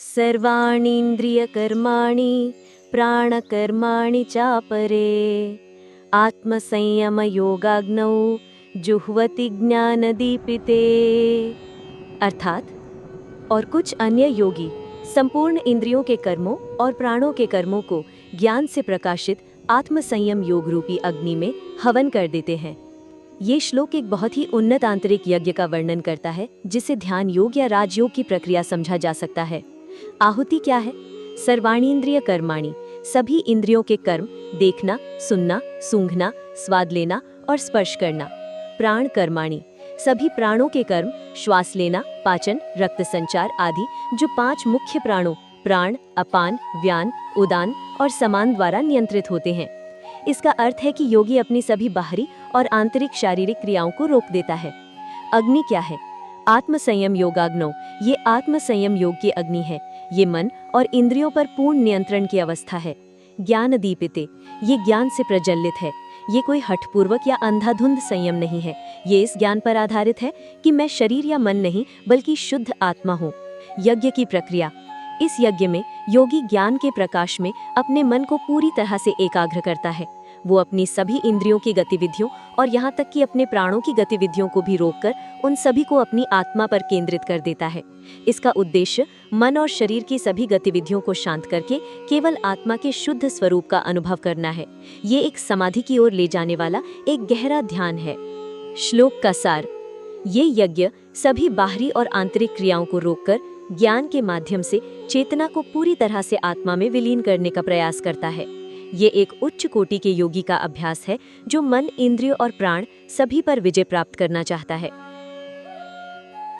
सर्वाणीन्द्रियकर्माणि प्राणकर्माणि चापरे आत्मसंयमयोगाग्नौ जुह्वति ज्ञानदीपिते। अर्थात और कुछ अन्य योगी संपूर्ण इंद्रियों के कर्मों और प्राणों के कर्मों को ज्ञान से प्रकाशित आत्मसंयम योग रूपी अग्नि में हवन कर देते हैं। ये श्लोक एक बहुत ही उन्नत आंतरिक यज्ञ का वर्णन करता है, जिसे ध्यान योग या राजयोग की प्रक्रिया समझा जा सकता है। आहुति क्या है? सर्वाणीन्द्रिय कर्माणि, सभी इंद्रियों के कर्म, देखना, सुनना, सूंघना, स्वाद लेना और स्पर्श करना। प्राण कर्माणि, सभी प्राणों के कर्म, श्वास लेना, पाचन, रक्त संचार आदि, जो 5 मुख्य प्राणों प्राण, अपान, व्यान, उदान और समान द्वारा नियंत्रित होते हैं। इसका अर्थ है कि योगी अपनी सभी बाहरी और आंतरिक शारीरिक क्रियाओं को रोक देता है। अग्नि क्या है? आत्मसंयम योगाग्नौ, ये आत्मसंयम योग की अग्नि है। ये मन और इंद्रियों पर पूर्ण नियंत्रण की अवस्था है। ज्ञान दीपिते, ये ज्ञान से प्रज्वलित है। ये कोई हठपूर्वक या अंधाधुंध संयम नहीं है। ये इस ज्ञान पर आधारित है कि मैं शरीर या मन नहीं बल्कि शुद्ध आत्मा हूँ। यज्ञ की प्रक्रिया। इस यज्ञ में योगी ज्ञान के प्रकाश में अपने मन को पूरी तरह से एकाग्र करता है। वो अपनी सभी इंद्रियों की गतिविधियों और यहाँ तक कि अपने प्राणों की गतिविधियों को भी रोककर उन सभी को अपनी आत्मा पर केंद्रित कर देता है। इसका उद्देश्य मन और शरीर की सभी गतिविधियों को शांत करके केवल आत्मा के शुद्ध स्वरूप का अनुभव करना है। ये एक समाधि की ओर ले जाने वाला एक गहरा ध्यान है। श्लोक का सार। ये यज्ञ सभी बाहरी और आंतरिक क्रियाओं को रोककर ज्ञान के माध्यम से चेतना को पूरी तरह से आत्मा में विलीन करने का प्रयास करता है। ये एक उच्च कोटि के योगी का अभ्यास है जो मन, इंद्रिय और प्राण सभी पर विजय प्राप्त करना चाहता है।